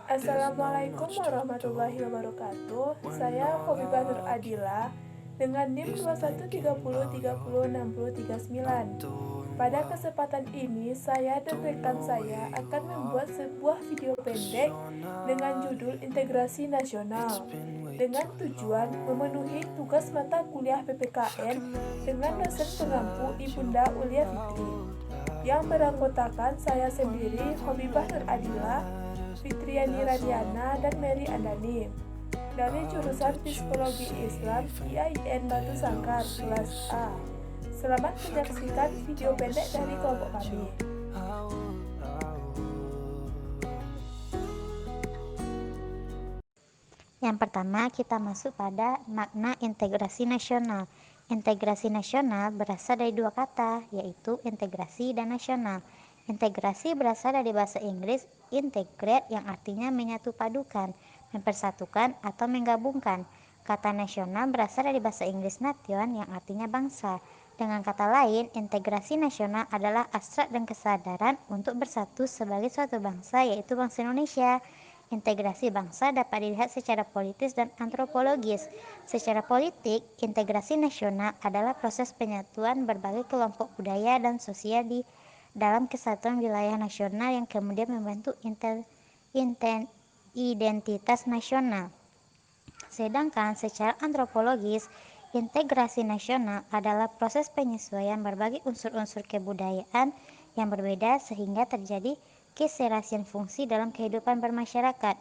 Assalamualaikum warahmatullahi wabarakatuh. Saya Khobibah Nur Adila dengan NIM 2130306039. Pada kesempatan ini, saya dan rekan saya akan membuat sebuah video pendek dengan judul Integrasi Nasional dengan tujuan memenuhi tugas mata kuliah PPKN dengan dosen pengampu Ibunda Ulia Fitri yang beranggotakan saya sendiri, Khobibah Nur Adila, Fitriani Radiana, dan Mary Andani dari jurusan Psikologi Islam IAIN Batu Sangkar kelas A. Selamat menyaksikan video pendek dari kelompok kami. Yang pertama, kita masuk pada makna integrasi nasional. Integrasi nasional berasal dari dua kata, yaitu integrasi dan nasional. Integrasi berasal dari bahasa Inggris integrate yang artinya menyatu padukan, mempersatukan atau menggabungkan. Kata nasional berasal dari bahasa Inggris nation yang artinya bangsa. Dengan kata lain, integrasi nasional adalah hasrat dan kesadaran untuk bersatu sebagai suatu bangsa, yaitu bangsa Indonesia. Integrasi bangsa dapat dilihat secara politis dan antropologis. Secara politik, integrasi nasional adalah proses penyatuan berbagai kelompok budaya dan sosial di dalam kesatuan wilayah nasional yang kemudian membentuk identitas nasional. Sedangkan secara antropologis, integrasi nasional adalah proses penyesuaian berbagai unsur-unsur kebudayaan yang berbeda sehingga terjadi keserasian fungsi dalam kehidupan bermasyarakat.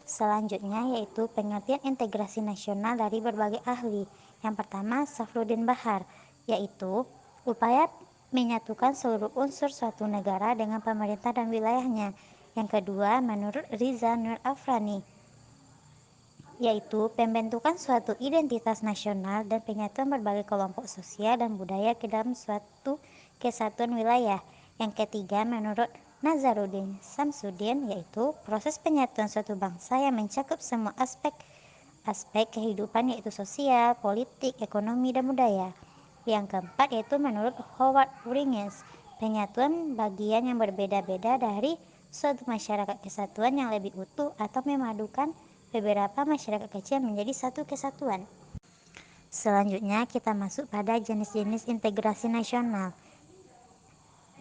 Selanjutnya yaitu pengertian integrasi nasional dari berbagai ahli. Yang pertama, Safruddin Bahar, yaitu upaya menyatukan seluruh unsur suatu negara dengan pemerintah dan wilayahnya. Yang kedua, menurut Riza Nur Afrani, yaitu pembentukan suatu identitas nasional dan penyatuan berbagai kelompok sosial dan budaya ke dalam suatu kesatuan wilayah. Yang ketiga, menurut Nazaruddin Samsudin, yaitu proses penyatuan suatu bangsa yang mencakup semua aspek kehidupan, yaitu sosial, politik, ekonomi, dan budaya. Yang keempat yaitu menurut Howard Wrights, penyatuan bagian yang berbeda-beda dari suatu masyarakat kesatuan yang lebih utuh atau memadukan beberapa masyarakat kecil menjadi satu kesatuan. Selanjutnya kita masuk pada jenis-jenis integrasi nasional.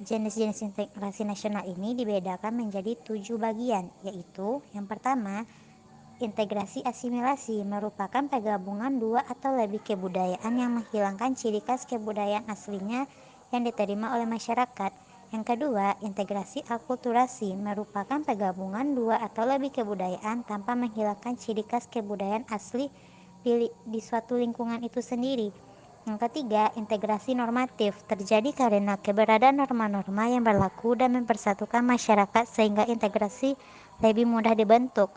Jenis-jenis integrasi nasional ini dibedakan menjadi 7 bagian, yaitu yang pertama, integrasi asimilasi merupakan penggabungan dua atau lebih kebudayaan yang menghilangkan ciri khas kebudayaan aslinya yang diterima oleh masyarakat. Yang kedua, integrasi akulturasi merupakan penggabungan dua atau lebih kebudayaan tanpa menghilangkan ciri khas kebudayaan asli di suatu lingkungan itu sendiri. Yang ketiga, integrasi normatif terjadi karena keberadaan norma-norma yang berlaku dan mempersatukan masyarakat sehingga integrasi lebih mudah dibentuk.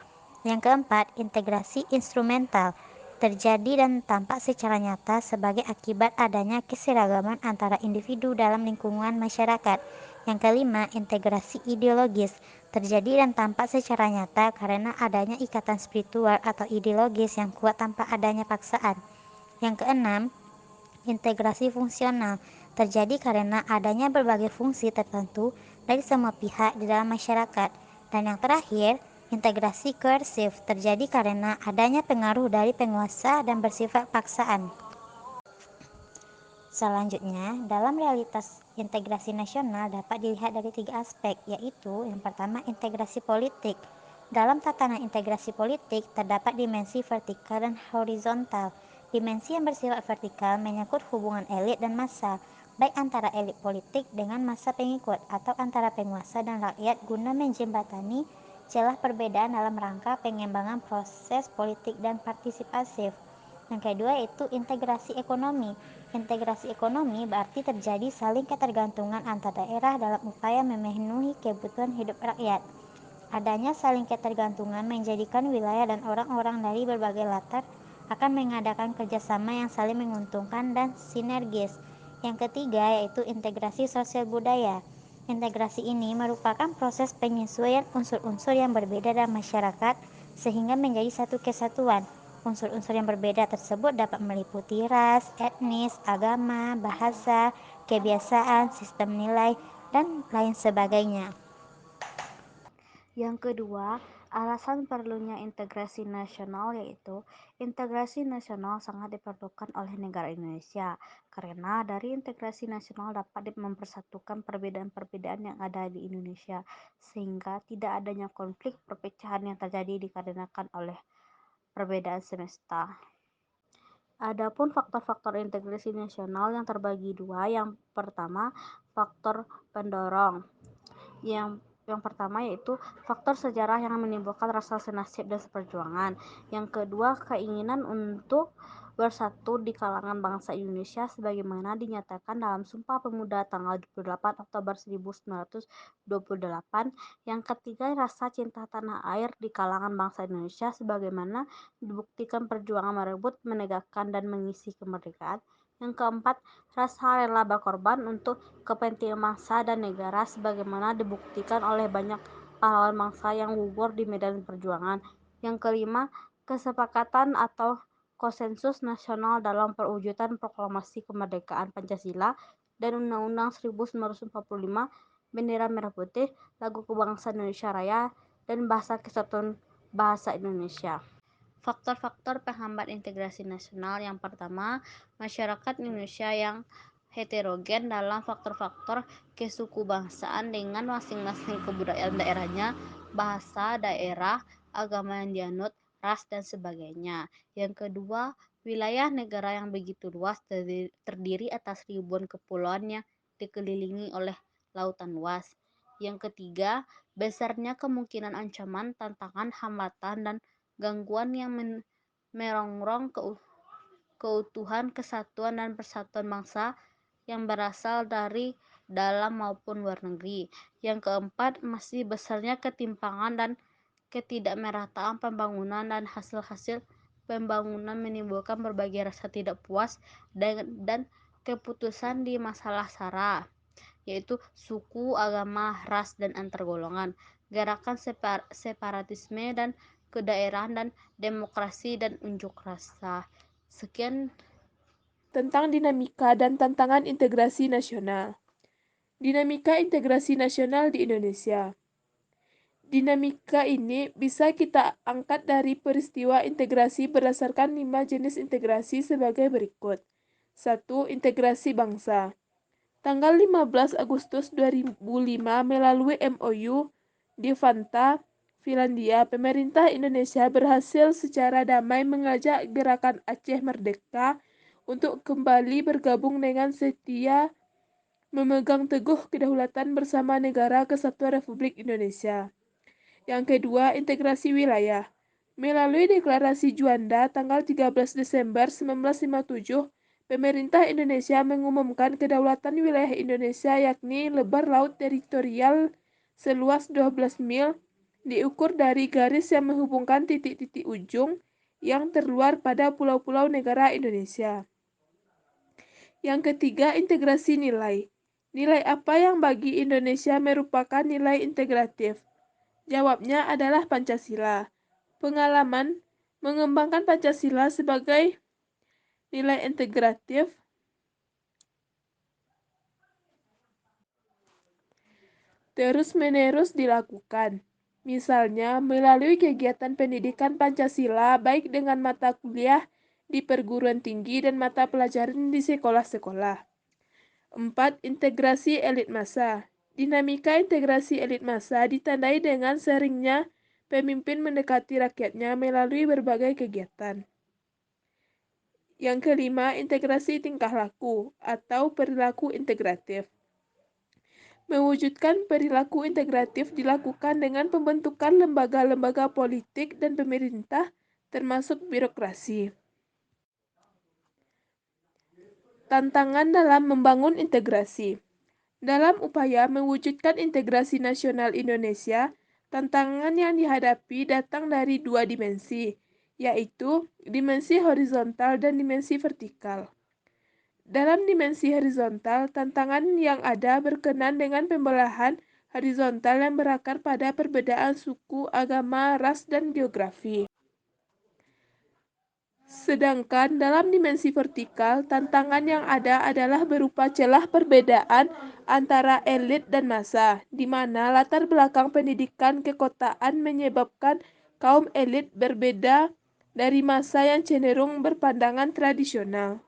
Yang keempat, integrasi instrumental terjadi dan tampak secara nyata sebagai akibat adanya keseragaman antara individu dalam lingkungan masyarakat. Yang kelima, integrasi ideologis terjadi dan tampak secara nyata karena adanya ikatan spiritual atau ideologis yang kuat tanpa adanya paksaan. Yang keenam, integrasi fungsional terjadi karena adanya berbagai fungsi tertentu dari semua pihak di dalam masyarakat. Dan yang terakhir, integrasi koersif terjadi karena adanya pengaruh dari penguasa dan bersifat paksaan. Selanjutnya, dalam realitas integrasi nasional dapat dilihat dari 3 aspek, yaitu yang pertama integrasi politik. Dalam tatanan integrasi politik terdapat dimensi vertikal dan horizontal. Dimensi yang bersifat vertikal menyangkut hubungan elit dan massa, baik antara elit politik dengan massa pengikut atau antara penguasa dan rakyat guna menjembatani celah perbedaan dalam rangka pengembangan proses politik dan partisipasif. Yang kedua yaitu integrasi ekonomi. Integrasi ekonomi berarti terjadi saling ketergantungan antar daerah dalam upaya memenuhi kebutuhan hidup rakyat. Adanya saling ketergantungan menjadikan wilayah dan orang-orang dari berbagai latar akan mengadakan kerjasama yang saling menguntungkan dan sinergis. Yang ketiga yaitu integrasi sosial budaya. Integrasi ini merupakan proses penyesuaian unsur-unsur yang berbeda dalam masyarakat sehingga menjadi satu kesatuan. Unsur-unsur yang berbeda tersebut dapat meliputi ras, etnis, agama, bahasa, kebiasaan, sistem nilai, dan lain sebagainya. Yang kedua, alasan perlunya integrasi nasional yaitu integrasi nasional sangat diperlukan oleh negara Indonesia karena dari integrasi nasional dapat mempersatukan perbedaan-perbedaan yang ada di Indonesia sehingga tidak adanya konflik perpecahan yang terjadi dikarenakan oleh perbedaan semesta. Adapun faktor-faktor integrasi nasional yang terbagi dua, yang pertama faktor pendorong. Yang pertama yaitu faktor sejarah yang menimbulkan rasa senasib dan seperjuangan. Yang kedua, keinginan untuk bersatu di kalangan bangsa Indonesia sebagaimana dinyatakan dalam Sumpah Pemuda tanggal 28 Oktober 1928. Yang ketiga, rasa cinta tanah air di kalangan bangsa Indonesia sebagaimana dibuktikan perjuangan merebut, menegakkan, dan mengisi kemerdekaan. Yang keempat, rasa rela berkorban untuk kepentingan bangsa dan negara sebagaimana dibuktikan oleh banyak pahlawan bangsa yang gugur di medan perjuangan. Yang kelima, kesepakatan atau konsensus nasional dalam perwujudan proklamasi kemerdekaan Pancasila dan Undang-Undang 1945, bendera merah putih, lagu kebangsaan Indonesia Raya, dan bahasa kesatuan bahasa Indonesia. Faktor-faktor penghambat integrasi nasional yang pertama, masyarakat Indonesia yang heterogen dalam faktor-faktor kesukubangsaan dengan masing-masing kebudayaan daerahnya, bahasa daerah, agama yang dianut, ras, dan sebagainya. Yang kedua, wilayah negara yang begitu luas terdiri atas ribuan kepulauan yang dikelilingi oleh lautan luas. Yang ketiga, besarnya kemungkinan ancaman, tantangan, hambatan, dan gangguan yang merongrong keutuhan, kesatuan, dan persatuan bangsa yang berasal dari dalam maupun luar negeri. Yang keempat, masih besarnya ketimpangan dan ketidakmerataan pembangunan dan hasil-hasil pembangunan menimbulkan berbagai rasa tidak puas dan keputusan di masalah SARA, yaitu suku, agama, ras, dan antar golongan, gerakan separatisme dan kedaerahan, dan demokrasi dan unjuk rasa. Sekian Tentang dinamika dan tantangan integrasi nasional. Dinamika integrasi nasional di Indonesia. Dinamika ini bisa kita angkat dari peristiwa integrasi berdasarkan 5 jenis integrasi sebagai berikut. 1. Integrasi bangsa. Tanggal 15 Agustus 2005 melalui MOU di Vantaa, Finlandia, pemerintah Indonesia berhasil secara damai mengajak gerakan Aceh Merdeka untuk kembali bergabung dengan setia memegang teguh kedaulatan bersama Negara Kesatuan Republik Indonesia. Yang kedua, integrasi wilayah. Melalui deklarasi Juanda tanggal 13 Desember 1957, pemerintah Indonesia mengumumkan kedaulatan wilayah Indonesia yakni lebar laut teritorial seluas 12 mil diukur dari garis yang menghubungkan titik-titik ujung yang terluar pada pulau-pulau negara Indonesia. Yang ketiga, integrasi nilai. Nilai apa yang bagi Indonesia merupakan nilai integratif? Jawabnya adalah Pancasila. Pengalaman mengembangkan Pancasila sebagai nilai integratif terus-menerus dilakukan. Misalnya, melalui kegiatan pendidikan Pancasila baik dengan mata kuliah di perguruan tinggi dan mata pelajaran di sekolah-sekolah. 4. Integrasi elit massa. Dinamika integrasi elit massa ditandai dengan seringnya pemimpin mendekati rakyatnya melalui berbagai kegiatan. Yang kelima, integrasi tingkah laku atau perilaku integratif. Mewujudkan perilaku integratif dilakukan dengan pembentukan lembaga-lembaga politik dan pemerintah, termasuk birokrasi. Tantangan dalam membangun integrasi. Dalam upaya mewujudkan integrasi nasional Indonesia, tantangan yang dihadapi datang dari dua dimensi, yaitu dimensi horizontal dan dimensi vertikal. Dalam dimensi horizontal, tantangan yang ada berkenan dengan pembelahan horizontal yang berakar pada perbedaan suku, agama, ras, dan geografi. Sedangkan dalam dimensi vertikal, tantangan yang ada adalah berupa celah perbedaan antara elit dan massa, di mana latar belakang pendidikan kekotaan menyebabkan kaum elit berbeda dari massa yang cenderung berpandangan tradisional.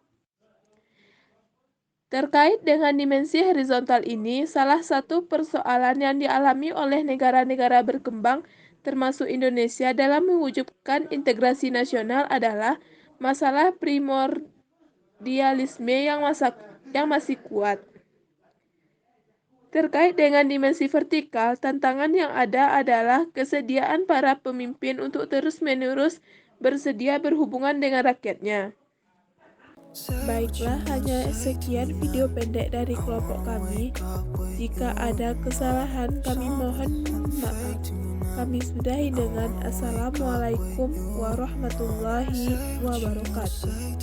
Terkait dengan dimensi horizontal ini, salah satu persoalan yang dialami oleh negara-negara berkembang, termasuk Indonesia, dalam mewujudkan integrasi nasional adalah masalah primordialisme yang masih kuat. Terkait dengan dimensi vertikal, tantangan yang ada adalah kesediaan para pemimpin untuk terus-menerus bersedia berhubungan dengan rakyatnya. Baiklah, hanya sekian video pendek dari kelompok kami. Jika ada kesalahan, kami mohon maaf. Kami sudahi dengan Assalamualaikum warahmatullahi wabarakatuh.